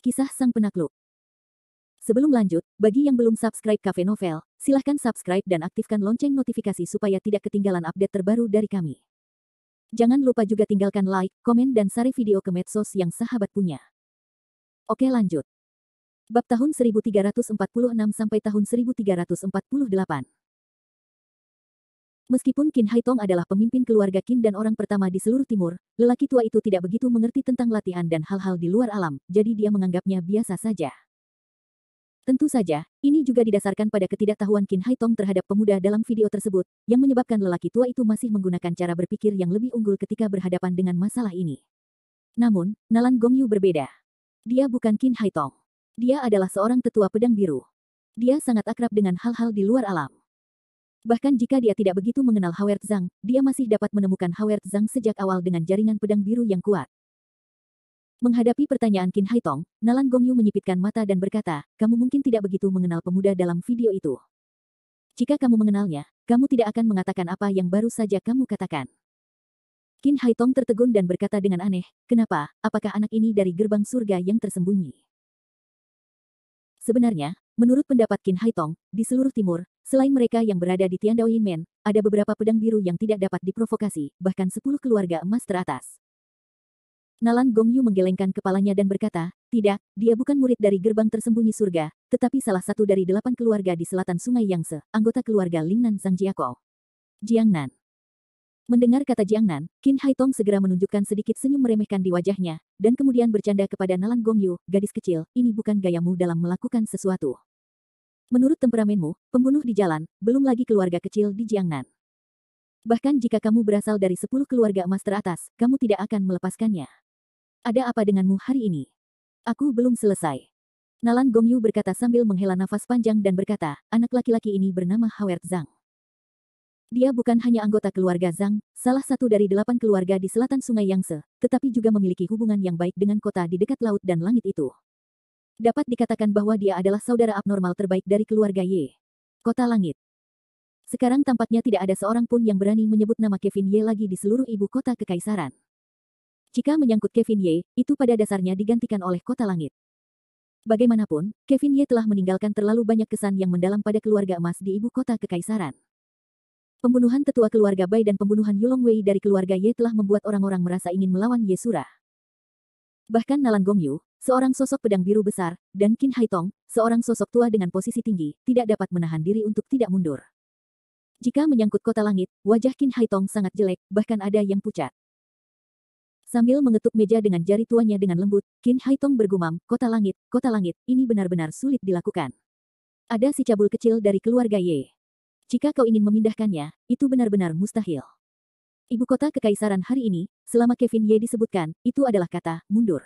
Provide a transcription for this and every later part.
Kisah Sang Penakluk. Sebelum lanjut, bagi yang belum subscribe Cafe Novel, silahkan subscribe dan aktifkan lonceng notifikasi supaya tidak ketinggalan update terbaru dari kami. Jangan lupa juga tinggalkan like, komen dan share video ke medsos yang sahabat punya. Oke lanjut. Bab tahun 1346 sampai tahun 1348. Meskipun Qin Haitong adalah pemimpin keluarga Qin dan orang pertama di seluruh timur, lelaki tua itu tidak begitu mengerti tentang latihan dan hal-hal di luar alam, jadi dia menganggapnya biasa saja. Tentu saja, ini juga didasarkan pada ketidaktahuan Qin Haitong terhadap pemuda dalam video tersebut, yang menyebabkan lelaki tua itu masih menggunakan cara berpikir yang lebih unggul ketika berhadapan dengan masalah ini. Namun, Nalan Gongyu berbeda. Dia bukan Qin Haitong. Dia adalah seorang tetua pedang biru. Dia sangat akrab dengan hal-hal di luar alam. Bahkan jika dia tidak begitu mengenal Howard Zhang, dia masih dapat menemukan Howard Zhang sejak awal dengan jaringan pedang biru yang kuat. Menghadapi pertanyaan Qin Haitong, Nalan Gongyu menyipitkan mata dan berkata, kamu mungkin tidak begitu mengenal pemuda dalam video itu. Jika kamu mengenalnya, kamu tidak akan mengatakan apa yang baru saja kamu katakan. Qin Haitong tertegun dan berkata dengan aneh, kenapa, apakah anak ini dari gerbang surga yang tersembunyi? Sebenarnya, menurut pendapat Qin Haitong, di seluruh timur, selain mereka yang berada di Tiandao Yinmen, ada beberapa pedang biru yang tidak dapat diprovokasi, bahkan 10 keluarga emas teratas. Nalan Gongyu menggelengkan kepalanya dan berkata, tidak, dia bukan murid dari gerbang tersembunyi surga, tetapi salah satu dari 8 keluarga di selatan sungai Yangtze, anggota keluarga Lingnan Zhangjiakou. Jiangnan. Mendengar kata Jiangnan, Qin Haitong segera menunjukkan sedikit senyum meremehkan di wajahnya, dan kemudian bercanda kepada Nalan Gongyu, gadis kecil, ini bukan gayamu dalam melakukan sesuatu. Menurut temperamenmu, pembunuh di jalan, belum lagi keluarga kecil di Jiangnan. Bahkan jika kamu berasal dari 10 keluarga emas teratas, kamu tidak akan melepaskannya. Ada apa denganmu hari ini? Aku belum selesai. Nalan Gongyu berkata sambil menghela nafas panjang dan berkata, anak laki-laki ini bernama Howard Zhang. Dia bukan hanya anggota keluarga Zhang, salah satu dari 8 keluarga di selatan sungai Yangtze, tetapi juga memiliki hubungan yang baik dengan kota di dekat laut dan langit itu. Dapat dikatakan bahwa dia adalah saudara abnormal terbaik dari keluarga Ye. Kota Langit. Sekarang tampaknya tidak ada seorang pun yang berani menyebut nama Kevin Ye lagi di seluruh ibu kota kekaisaran. Jika menyangkut Kevin Ye, itu pada dasarnya digantikan oleh Kota Langit. Bagaimanapun, Kevin Ye telah meninggalkan terlalu banyak kesan yang mendalam pada keluarga emas di ibu kota kekaisaran. Pembunuhan tetua keluarga Bai dan pembunuhan Yulong Wei dari keluarga Ye telah membuat orang-orang merasa ingin melawan Ye Surah. Bahkan Nalan Gongyu, seorang sosok pedang biru besar, dan Qin Haitong, seorang sosok tua dengan posisi tinggi, tidak dapat menahan diri untuk tidak mundur. Jika menyangkut Kota Langit, wajah Qin Haitong sangat jelek, bahkan ada yang pucat. Sambil mengetuk meja dengan jari tuanya dengan lembut, Qin Haitong bergumam, Kota Langit, ini benar-benar sulit dilakukan. Ada si cabul kecil dari keluarga Ye. Jika kau ingin memindahkannya, itu benar-benar mustahil. Ibu kota kekaisaran hari ini, selama Kevin Ye disebutkan, itu adalah kata, mundur.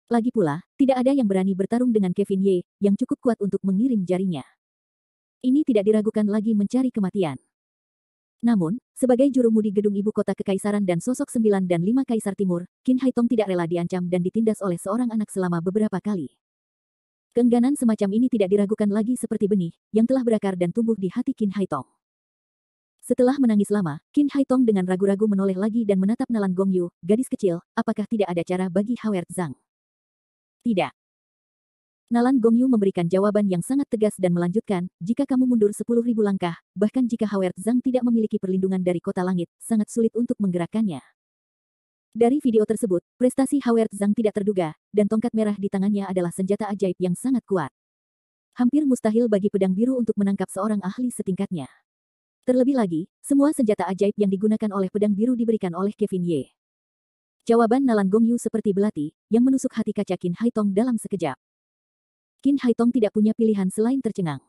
Lagi pula, tidak ada yang berani bertarung dengan Kevin Ye, yang cukup kuat untuk mengirim jarinya. Ini tidak diragukan lagi mencari kematian. Namun, sebagai jurumudi gedung ibu kota kekaisaran dan sosok 9 dan 5 Kaisar Timur, Qin Haitong tidak rela diancam dan ditindas oleh seorang anak selama beberapa kali. Keengganan semacam ini tidak diragukan lagi seperti benih, yang telah berakar dan tumbuh di hati Qin Haitong. Setelah menangis lama, Qin Haitong dengan ragu-ragu menoleh lagi dan menatap Nalan Gongyu, gadis kecil, apakah tidak ada cara bagi Howard Zhang? Tidak. Nalan Gongyu memberikan jawaban yang sangat tegas dan melanjutkan, jika kamu mundur 10.000 langkah, bahkan jika Howard Zhang tidak memiliki perlindungan dari Kota Langit, sangat sulit untuk menggerakkannya. Dari video tersebut, prestasi Howard Zhang tidak terduga, dan tongkat merah di tangannya adalah senjata ajaib yang sangat kuat. Hampir mustahil bagi pedang biru untuk menangkap seorang ahli setingkatnya. Terlebih lagi, semua senjata ajaib yang digunakan oleh pedang biru diberikan oleh Kevin Ye. Jawaban Nalan Gongyu seperti belati, yang menusuk hati kaca Qin Haitong dalam sekejap. Qin Haitong tidak punya pilihan selain tercengang.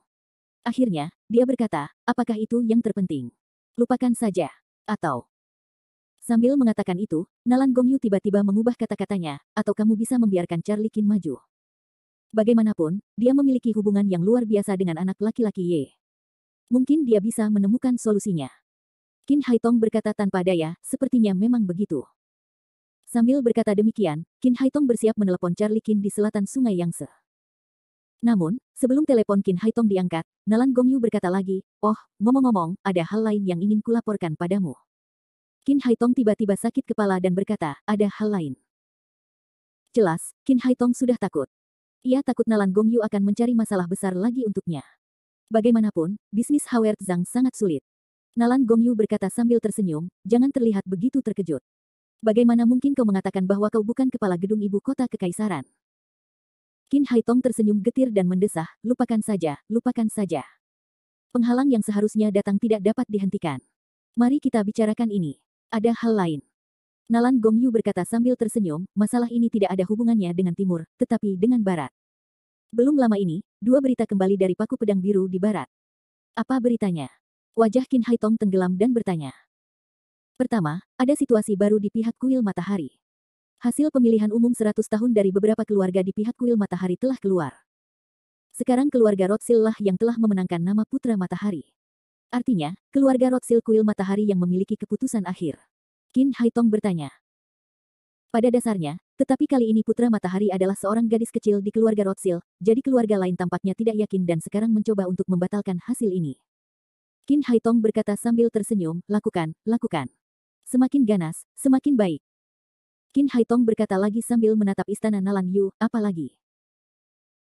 Akhirnya, dia berkata, apakah itu yang terpenting? Lupakan saja. Atau... Sambil mengatakan itu, Nalan Gongyu tiba-tiba mengubah kata-katanya, atau kamu bisa membiarkan Charlie Qin maju. Bagaimanapun, dia memiliki hubungan yang luar biasa dengan anak laki-laki Ye. Mungkin dia bisa menemukan solusinya. Qin Haitong berkata tanpa daya, sepertinya memang begitu. Sambil berkata demikian, Qin Haitong bersiap menelepon Charlie Qin di selatan sungai Yangtze. Namun, sebelum telepon Qin Haitong diangkat, Nalan Gongyu berkata lagi, oh, ngomong-ngomong, ada hal lain yang ingin kulaporkan padamu. Qin Haitong tiba-tiba sakit kepala dan berkata, ada hal lain. Jelas, Qin Haitong sudah takut. Ia takut Nalan Gongyu akan mencari masalah besar lagi untuknya. Bagaimanapun, bisnis Howard Zhang sangat sulit. Nalan Gongyu berkata sambil tersenyum, jangan terlihat begitu terkejut. Bagaimana mungkin kau mengatakan bahwa kau bukan kepala gedung ibu kota kekaisaran? Qin Haitong tersenyum getir dan mendesah, lupakan saja, lupakan saja. Penghalang yang seharusnya datang tidak dapat dihentikan. Mari kita bicarakan ini. Ada hal lain. Nalan Gongyu berkata sambil tersenyum, masalah ini tidak ada hubungannya dengan timur, tetapi dengan barat. Belum lama ini, dua berita kembali dari paku pedang biru di barat. Apa beritanya? Wajah Qin Haitong tenggelam dan bertanya. Pertama, ada situasi baru di pihak kuil matahari. Hasil pemilihan umum 100 tahun dari beberapa keluarga di pihak kuil matahari telah keluar. Sekarang keluarga Rothschild lah yang telah memenangkan nama putra matahari. Artinya, keluarga Rothschild kuil matahari yang memiliki keputusan akhir. Qin Haitong bertanya. Pada dasarnya, tetapi kali ini putra matahari adalah seorang gadis kecil di keluarga Rothschild, jadi keluarga lain tampaknya tidak yakin dan sekarang mencoba untuk membatalkan hasil ini. Qin Haitong berkata sambil tersenyum, lakukan, lakukan. Semakin ganas, semakin baik. Qin Haitong berkata lagi sambil menatap istana Nalan Yu, apa lagi?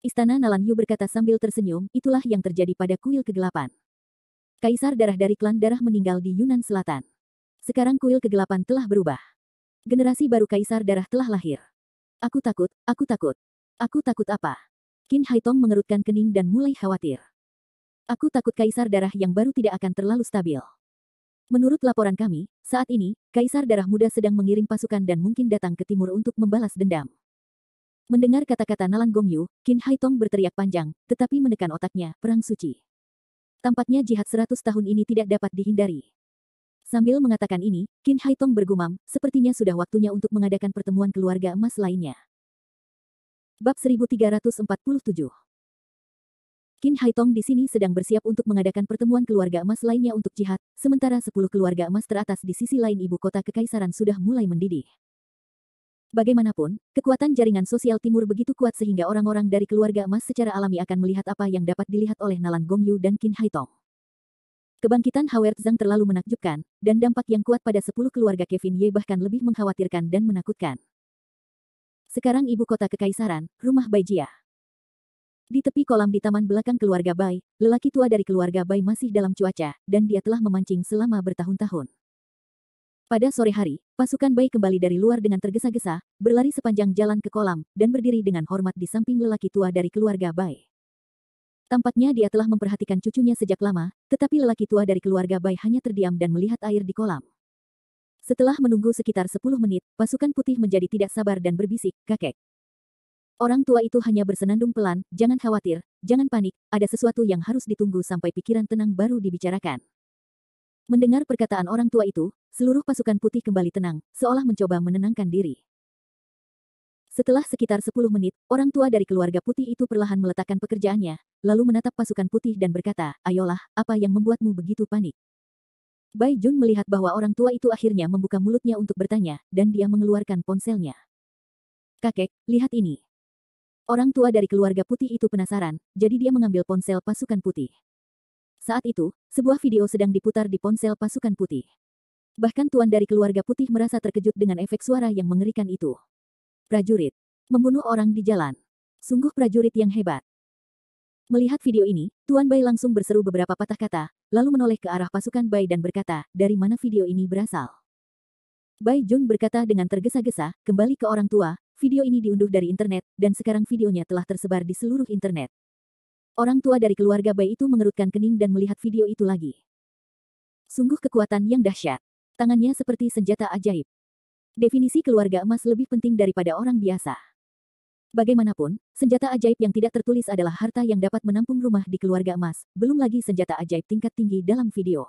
Istana Nalan Yu berkata sambil tersenyum, itulah yang terjadi pada kuil kegelapan. Kaisar darah dari klan darah meninggal di Yunan Selatan. Sekarang kuil kegelapan telah berubah. Generasi baru kaisar darah telah lahir. Aku takut, aku takut. Aku takut apa? Qin Haitong mengerutkan kening dan mulai khawatir. Aku takut kaisar darah yang baru tidak akan terlalu stabil. Menurut laporan kami, saat ini, kaisar darah muda sedang mengirim pasukan dan mungkin datang ke timur untuk membalas dendam. Mendengar kata-kata Nalan Gongyu, Qin Haitong berteriak panjang, tetapi menekan otaknya, perang suci. Tampaknya jihad 100 tahun ini tidak dapat dihindari. Sambil mengatakan ini, Qin Haitong bergumam, sepertinya sudah waktunya untuk mengadakan pertemuan keluarga emas lainnya. Bab 1347. Qin Haitong di sini sedang bersiap untuk mengadakan pertemuan keluarga emas lainnya untuk jihad, sementara 10 keluarga emas teratas di sisi lain ibu kota kekaisaran sudah mulai mendidih. Bagaimanapun, kekuatan jaringan sosial timur begitu kuat sehingga orang-orang dari keluarga emas secara alami akan melihat apa yang dapat dilihat oleh Nalan Gongyu dan Qin Haitong. Kebangkitan Howard Zhang terlalu menakjubkan, dan dampak yang kuat pada 10 keluarga Kevin Ye bahkan lebih mengkhawatirkan dan menakutkan. Sekarang ibu kota kekaisaran, rumah Bai Jia. Di tepi kolam di taman belakang keluarga Bai, lelaki tua dari keluarga Bai masih dalam cuaca, dan dia telah memancing selama bertahun-tahun. Pada sore hari, pasukan Bai kembali dari luar dengan tergesa-gesa, berlari sepanjang jalan ke kolam, dan berdiri dengan hormat di samping lelaki tua dari keluarga Bai. Tampaknya dia telah memperhatikan cucunya sejak lama, tetapi lelaki tua dari keluarga Bai hanya terdiam dan melihat air di kolam. Setelah menunggu sekitar 10 menit, pasukan putih menjadi tidak sabar dan berbisik, kakek. Orang tua itu hanya bersenandung pelan, jangan khawatir, jangan panik, ada sesuatu yang harus ditunggu sampai pikiran tenang baru dibicarakan. Mendengar perkataan orang tua itu, seluruh pasukan putih kembali tenang, seolah mencoba menenangkan diri. Setelah sekitar 10 menit, orang tua dari keluarga putih itu perlahan meletakkan pekerjaannya, lalu menatap pasukan putih dan berkata, ayolah, apa yang membuatmu begitu panik? Bai Jun melihat bahwa orang tua itu akhirnya membuka mulutnya untuk bertanya, dan dia mengeluarkan ponselnya. Kakek, lihat ini. Orang tua dari keluarga putih itu penasaran, jadi dia mengambil ponsel pasukan putih. Saat itu, sebuah video sedang diputar di ponsel pasukan putih. Bahkan tuan dari keluarga putih merasa terkejut dengan efek suara yang mengerikan itu. Prajurit. Membunuh orang di jalan. Sungguh prajurit yang hebat. Melihat video ini, Tuan Bai langsung berseru beberapa patah kata, lalu menoleh ke arah pasukan Bai dan berkata, dari mana video ini berasal? Bai Jun berkata dengan tergesa-gesa, kembali ke orang tua, video ini diunduh dari internet, dan sekarang videonya telah tersebar di seluruh internet. Orang tua dari keluarga Bai itu mengerutkan kening dan melihat video itu lagi. Sungguh kekuatan yang dahsyat. Tangannya seperti senjata ajaib. Definisi keluarga emas lebih penting daripada orang biasa. Bagaimanapun, senjata ajaib yang tidak tertulis adalah harta yang dapat menampung rumah di keluarga emas, belum lagi senjata ajaib tingkat tinggi dalam video.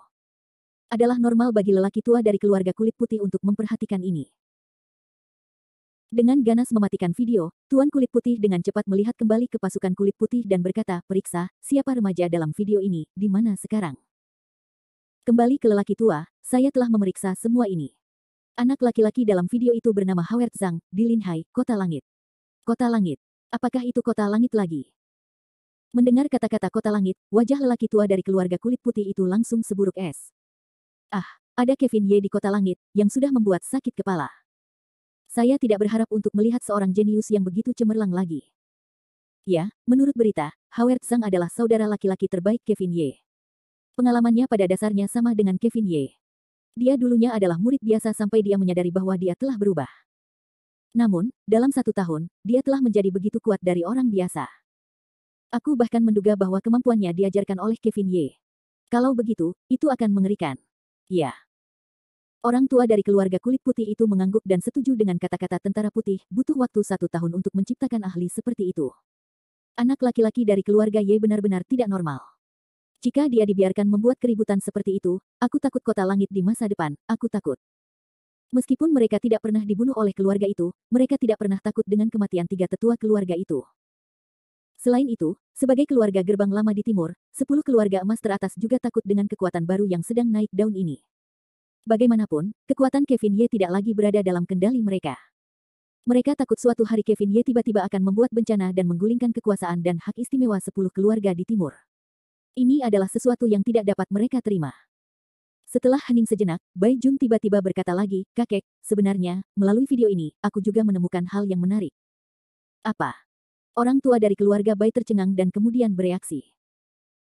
Adalah normal bagi lelaki tua dari keluarga kulit putih untuk memperhatikan ini. Dengan ganas mematikan video, Tuan kulit putih dengan cepat melihat kembali ke pasukan kulit putih dan berkata, periksa, siapa remaja dalam video ini, di mana sekarang? Kembali ke lelaki tua, saya telah memeriksa semua ini. Anak laki-laki dalam video itu bernama Howard Zhang, di Linhai, Kota Langit. Kota Langit. Apakah itu Kota Langit lagi? Mendengar kata-kata Kota Langit, wajah lelaki tua dari keluarga kulit putih itu langsung seburuk es. Ah, ada Kevin Ye di Kota Langit, yang sudah membuat sakit kepala. Saya tidak berharap untuk melihat seorang jenius yang begitu cemerlang lagi. Ya, menurut berita, Howard Zhang adalah saudara laki-laki terbaik Kevin Ye. Pengalamannya pada dasarnya sama dengan Kevin Ye. Dia dulunya adalah murid biasa sampai dia menyadari bahwa dia telah berubah. Namun, dalam 1 tahun, dia telah menjadi begitu kuat dari orang biasa. Aku bahkan menduga bahwa kemampuannya diajarkan oleh Kevin Ye. Kalau begitu, itu akan mengerikan. Ya. Orang tua dari keluarga kulit putih itu mengangguk dan setuju dengan kata-kata tentara putih, butuh waktu 1 tahun untuk menciptakan ahli seperti itu. Anak laki-laki dari keluarga Ye benar-benar tidak normal. Jika dia dibiarkan membuat keributan seperti itu, aku takut kota langit di masa depan, aku takut. Meskipun mereka tidak pernah dibunuh oleh keluarga itu, mereka tidak pernah takut dengan kematian 3 tetua keluarga itu. Selain itu, sebagai keluarga gerbang lama di timur, 10 keluarga emas teratas juga takut dengan kekuatan baru yang sedang naik daun ini. Bagaimanapun, kekuatan Kevin Ye tidak lagi berada dalam kendali mereka. Mereka takut suatu hari Kevin Ye tiba-tiba akan membuat bencana dan menggulingkan kekuasaan dan hak istimewa 10 keluarga di timur. Ini adalah sesuatu yang tidak dapat mereka terima. Setelah hening sejenak, Bai Jun tiba-tiba berkata lagi, "Kakek, sebenarnya, melalui video ini, aku juga menemukan hal yang menarik." Apa? Orang tua dari keluarga Bai tercengang dan kemudian bereaksi.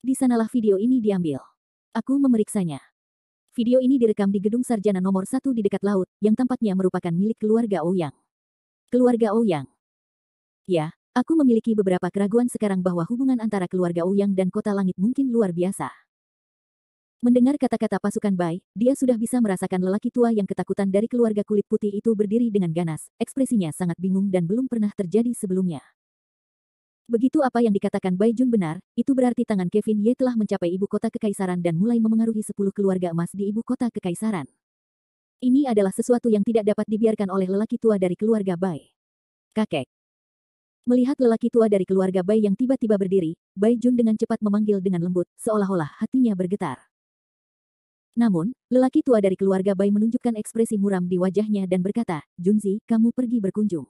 Di sanalah video ini diambil. Aku memeriksanya. Video ini direkam di gedung sarjana nomor 1 di dekat laut, yang tampaknya merupakan milik keluarga Ouyang. Keluarga Ouyang. Ya, aku memiliki beberapa keraguan sekarang bahwa hubungan antara keluarga Ouyang dan kota langit mungkin luar biasa. Mendengar kata-kata pasukan Bai, dia sudah bisa merasakan lelaki tua yang ketakutan dari keluarga kulit putih itu berdiri dengan ganas, ekspresinya sangat bingung dan belum pernah terjadi sebelumnya. Begitu apa yang dikatakan Bai Jun benar, itu berarti tangan Kevin Ye telah mencapai ibu kota kekaisaran dan mulai memengaruhi 10 keluarga emas di ibu kota kekaisaran. Ini adalah sesuatu yang tidak dapat dibiarkan oleh lelaki tua dari keluarga Bai. Kakek. Melihat lelaki tua dari keluarga Bai yang tiba-tiba berdiri, Bai Jun dengan cepat memanggil dengan lembut, seolah-olah hatinya bergetar. Namun, lelaki tua dari keluarga Bai menunjukkan ekspresi muram di wajahnya dan berkata, "Junzi, kamu pergi berkunjung.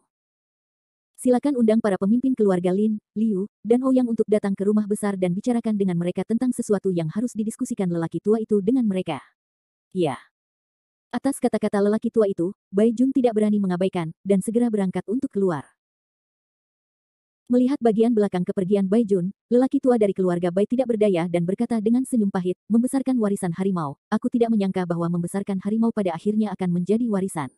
Silakan undang para pemimpin keluarga Lin, Liu, dan Ouyang untuk datang ke rumah besar dan bicarakan dengan mereka tentang sesuatu yang harus didiskusikan lelaki tua itu dengan mereka." Ya. Atas kata-kata lelaki tua itu, Bai Jun tidak berani mengabaikan, dan segera berangkat untuk keluar. Melihat bagian belakang kepergian Bai Jun, lelaki tua dari keluarga Bai tidak berdaya dan berkata dengan senyum pahit, "Membesarkan warisan harimau, aku tidak menyangka bahwa membesarkan harimau pada akhirnya akan menjadi warisan.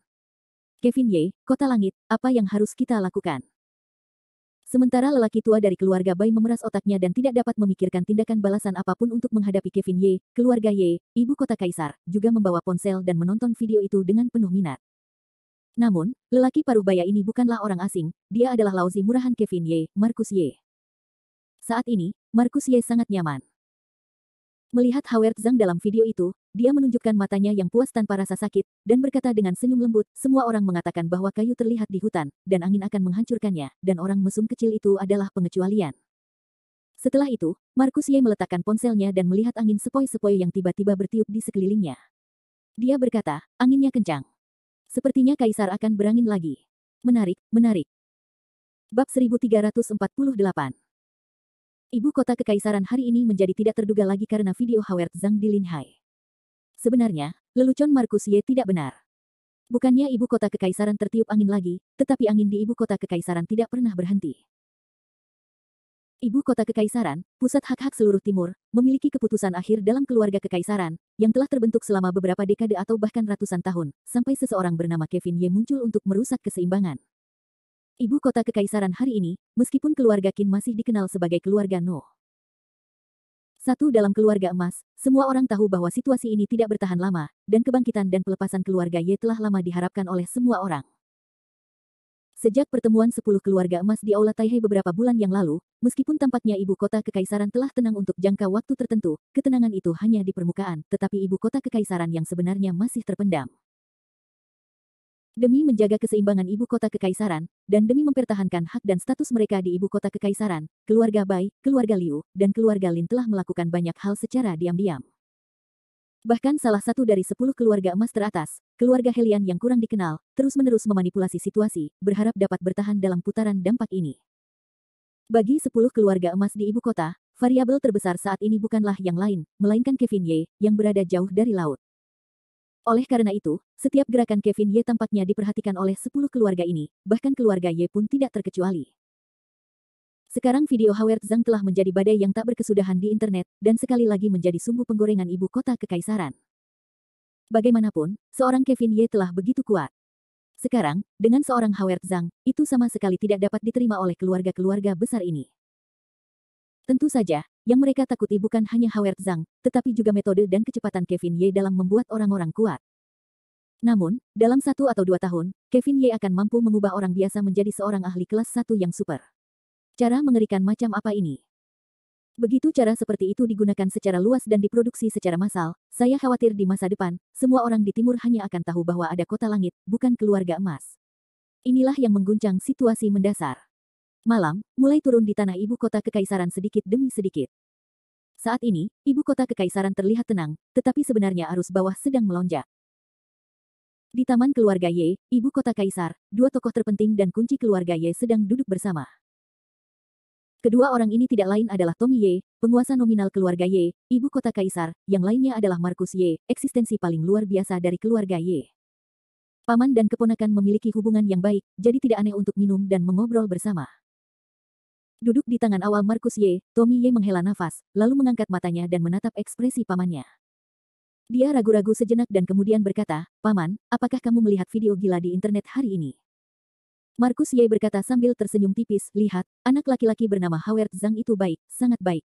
Kevin Ye, kota langit, apa yang harus kita lakukan?" Sementara lelaki tua dari keluarga Bai memeras otaknya dan tidak dapat memikirkan tindakan balasan apapun untuk menghadapi Kevin Ye, keluarga Ye, ibu kota kaisar, juga membawa ponsel dan menonton video itu dengan penuh minat. Namun, lelaki paruh baya ini bukanlah orang asing, dia adalah lauzi murahan Kevin Ye, Marcus Ye. Saat ini, Marcus Ye sangat nyaman. Melihat Howard Zhang dalam video itu, dia menunjukkan matanya yang puas tanpa rasa sakit, dan berkata dengan senyum lembut, "Semua orang mengatakan bahwa kayu terlihat di hutan, dan angin akan menghancurkannya, dan orang mesum kecil itu adalah pengecualian." Setelah itu, Marcus Ye meletakkan ponselnya dan melihat angin sepoi-sepoi yang tiba-tiba bertiup di sekelilingnya. Dia berkata, "Anginnya kencang. Sepertinya kaisar akan berangin lagi. Menarik, menarik." Bab 1348. Ibu kota kekaisaran hari ini menjadi tidak terduga lagi karena video Howard Zhang di Linhai. Sebenarnya, lelucon Marcus Ye tidak benar. Bukannya ibu kota kekaisaran tertiup angin lagi, tetapi angin di ibu kota kekaisaran tidak pernah berhenti. Ibu kota kekaisaran, pusat hak-hak seluruh timur, memiliki keputusan akhir dalam keluarga kekaisaran, yang telah terbentuk selama beberapa dekade atau bahkan ratusan tahun, sampai seseorang bernama Kevin Ye muncul untuk merusak keseimbangan. Ibu kota kekaisaran hari ini, meskipun keluarga Qin masih dikenal sebagai keluarga No. 1 dalam keluarga emas, semua orang tahu bahwa situasi ini tidak bertahan lama, dan kebangkitan dan pelepasan keluarga Ye telah lama diharapkan oleh semua orang. Sejak pertemuan 10 keluarga emas di Aula Taihai beberapa bulan yang lalu, meskipun tampaknya ibu kota kekaisaran telah tenang untuk jangka waktu tertentu, ketenangan itu hanya di permukaan, tetapi ibu kota kekaisaran yang sebenarnya masih terpendam. Demi menjaga keseimbangan ibu kota kekaisaran, dan demi mempertahankan hak dan status mereka di ibu kota kekaisaran, keluarga Bai, keluarga Liu, dan keluarga Lin telah melakukan banyak hal secara diam-diam. Bahkan salah satu dari 10 keluarga emas teratas, keluarga Helian yang kurang dikenal, terus-menerus memanipulasi situasi, berharap dapat bertahan dalam putaran dampak ini. Bagi 10 keluarga emas di ibu kota, variabel terbesar saat ini bukanlah yang lain, melainkan Kevin Ye, yang berada jauh dari laut. Oleh karena itu, setiap gerakan Kevin Ye tampaknya diperhatikan oleh 10 keluarga ini, bahkan keluarga Ye pun tidak terkecuali. Sekarang video Howard Zhang telah menjadi badai yang tak berkesudahan di internet, dan sekali lagi menjadi sumbu penggorengan ibu kota kekaisaran. Bagaimanapun, seorang Kevin Ye telah begitu kuat. Sekarang, dengan seorang Howard Zhang, itu sama sekali tidak dapat diterima oleh keluarga-keluarga besar ini. Tentu saja, yang mereka takuti bukan hanya Howard Zhang, tetapi juga metode dan kecepatan Kevin Ye dalam membuat orang-orang kuat. Namun, dalam 1 atau 2 tahun, Kevin Ye akan mampu mengubah orang biasa menjadi seorang ahli kelas 1 yang super. Cara mengerikan macam apa ini? Begitu cara seperti itu digunakan secara luas dan diproduksi secara massal, saya khawatir di masa depan, semua orang di timur hanya akan tahu bahwa ada kota langit, bukan keluarga emas. Inilah yang mengguncang situasi mendasar. Malam, mulai turun di tanah ibu kota kekaisaran sedikit demi sedikit. Saat ini, ibu kota kekaisaran terlihat tenang, tetapi sebenarnya arus bawah sedang melonjak. Di taman keluarga Ye, ibu kota kaisar, 2 tokoh terpenting dan kunci keluarga Ye sedang duduk bersama. Kedua orang ini tidak lain adalah Tommy Ye, penguasa nominal keluarga Ye, ibu kota kaisar, yang lainnya adalah Marcus Ye, eksistensi paling luar biasa dari keluarga Ye. Paman dan keponakan memiliki hubungan yang baik, jadi tidak aneh untuk minum dan mengobrol bersama. Duduk di tangan awal Marcus Ye, Tommy Ye menghela nafas, lalu mengangkat matanya dan menatap ekspresi pamannya. Dia ragu-ragu sejenak dan kemudian berkata, "Paman, apakah kamu melihat video gila di internet hari ini?" Marcus Ye berkata sambil tersenyum tipis, "Lihat, anak laki-laki bernama Howard Zhang itu baik, sangat baik.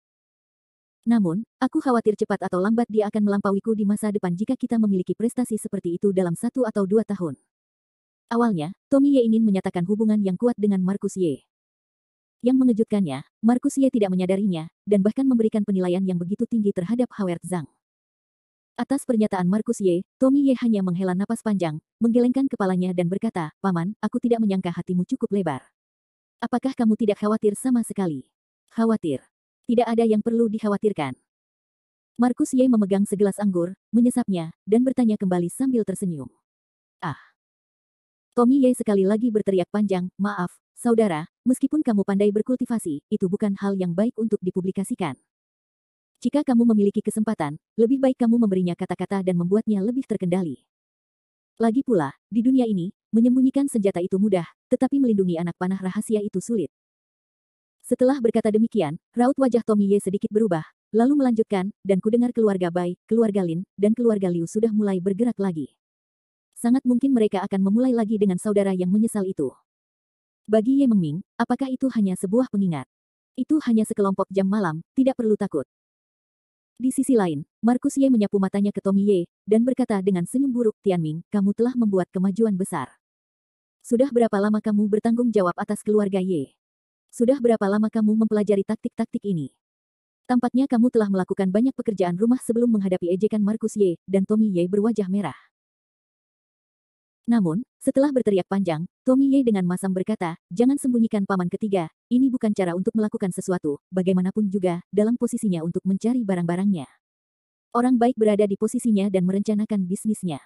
Namun, aku khawatir cepat atau lambat dia akan melampauiku di masa depan jika kita memiliki prestasi seperti itu dalam 1 atau 2 tahun." Awalnya, Tommy Ye ingin menyatakan hubungan yang kuat dengan Marcus Ye. Yang mengejutkannya, Marcus Ye tidak menyadarinya, dan bahkan memberikan penilaian yang begitu tinggi terhadap Howard Zhang. Atas pernyataan Marcus Ye, Tommy Ye hanya menghela napas panjang, menggelengkan kepalanya dan berkata, "Paman, aku tidak menyangka hatimu cukup lebar. Apakah kamu tidak khawatir sama sekali?" "Khawatir? Tidak ada yang perlu dikhawatirkan." Marcus Ye memegang segelas anggur, menyesapnya, dan bertanya kembali sambil tersenyum. "Ah." Tommy Ye sekali lagi berteriak panjang, "Maaf, saudara, meskipun kamu pandai berkultivasi, itu bukan hal yang baik untuk dipublikasikan. Jika kamu memiliki kesempatan, lebih baik kamu memberinya kata-kata dan membuatnya lebih terkendali. Lagi pula, di dunia ini, menyembunyikan senjata itu mudah, tetapi melindungi anak panah rahasia itu sulit." Setelah berkata demikian, raut wajah Tommy Ye sedikit berubah, lalu melanjutkan, "Dan kudengar keluarga Bai, keluarga Lin, dan keluarga Liu sudah mulai bergerak lagi. Sangat mungkin mereka akan memulai lagi dengan saudara yang menyesal itu." Bagi Ye Mengming, apakah itu hanya sebuah pengingat? Itu hanya sekelompok jam malam, tidak perlu takut. Di sisi lain, Marcus Ye menyapu matanya ke Tommy Ye, dan berkata dengan senyum buruk, "Tianming, kamu telah membuat kemajuan besar. Sudah berapa lama kamu bertanggung jawab atas keluarga Ye? Sudah berapa lama kamu mempelajari taktik-taktik ini? Tampaknya kamu telah melakukan banyak pekerjaan rumah sebelum menghadapi ejekan Marcus Ye," dan Tommy Ye berwajah merah. Namun, setelah berteriak panjang, Tommy Ye dengan masam berkata, "Jangan sembunyikan paman ketiga, ini bukan cara untuk melakukan sesuatu, bagaimanapun juga, dalam posisinya untuk mencari barang-barangnya. Orang baik berada di posisinya dan merencanakan bisnisnya.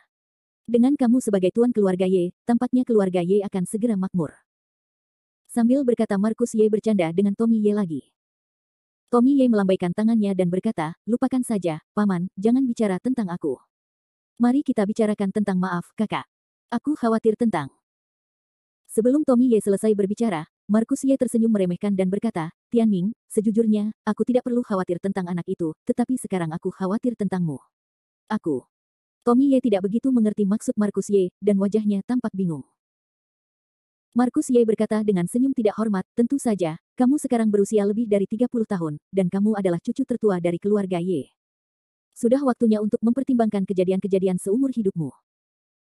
Dengan kamu sebagai tuan keluarga Ye, tampaknya keluarga Ye akan segera makmur." Sambil berkata Marcus Ye bercanda dengan Tommy Ye lagi. Tommy Ye melambaikan tangannya dan berkata, "Lupakan saja, paman, jangan bicara tentang aku. Mari kita bicarakan tentang maaf, kakak. Aku khawatir tentang..." Sebelum Tommy Ye selesai berbicara, Marcus Ye tersenyum meremehkan dan berkata, "Tianming, sejujurnya, aku tidak perlu khawatir tentang anak itu, tetapi sekarang aku khawatir tentangmu." "Aku..." Tommy Ye tidak begitu mengerti maksud Marcus Ye, dan wajahnya tampak bingung. Marcus Ye berkata dengan senyum tidak hormat, "Tentu saja, kamu sekarang berusia lebih dari 30 tahun, dan kamu adalah cucu tertua dari keluarga Ye. Sudah waktunya untuk mempertimbangkan kejadian-kejadian seumur hidupmu.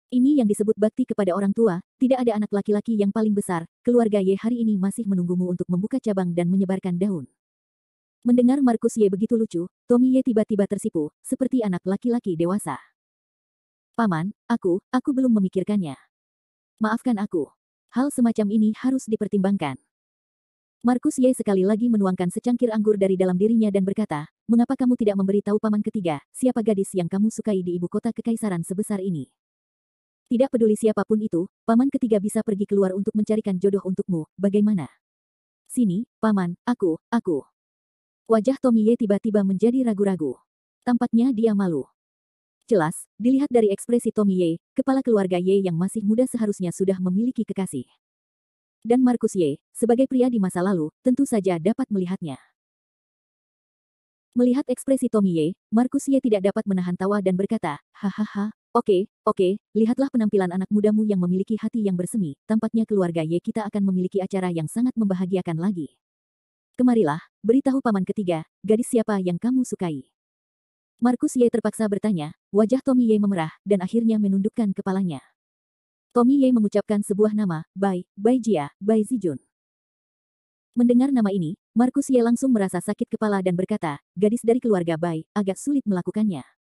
Ini yang disebut bakti kepada orang tua, tidak ada anak laki-laki yang paling besar, keluarga Ye hari ini masih menunggumu untuk membuka cabang dan menyebarkan daun." Mendengar Marcus Ye begitu lucu, Tommy Ye tiba-tiba tersipu, seperti anak laki-laki dewasa. "Paman, aku belum memikirkannya. Maafkan aku. Hal semacam ini harus dipertimbangkan." Marcus Ye sekali lagi menuangkan secangkir anggur dari dalam dirinya dan berkata, "Mengapa kamu tidak memberi tahu paman ketiga, siapa gadis yang kamu sukai di ibu kota kekaisaran sebesar ini? Tidak peduli siapapun itu, paman ketiga bisa pergi keluar untuk mencarikan jodoh untukmu, bagaimana? Sini, paman, aku." Wajah Tommy Ye tiba-tiba menjadi ragu-ragu. Tampaknya dia malu. Jelas, dilihat dari ekspresi Tommy Ye, kepala keluarga Ye yang masih muda seharusnya sudah memiliki kekasih. Dan Markus Ye, sebagai pria di masa lalu, tentu saja dapat melihatnya. Melihat ekspresi Tommy Ye, Markus Ye tidak dapat menahan tawa dan berkata, hahaha, oke, lihatlah penampilan anak mudamu yang memiliki hati yang bersemi, tampaknya keluarga Ye kita akan memiliki acara yang sangat membahagiakan lagi. Kemarilah, beritahu paman ketiga, gadis siapa yang kamu sukai? Markus Ye terpaksa bertanya, wajah Tommy Ye memerah, dan akhirnya menundukkan kepalanya. Tommy Ye mengucapkan sebuah nama, Bai Jia, Bai Zijun. Mendengar nama ini, Markus Ye langsung merasa sakit kepala dan berkata, gadis dari keluarga Bai, agak sulit melakukannya.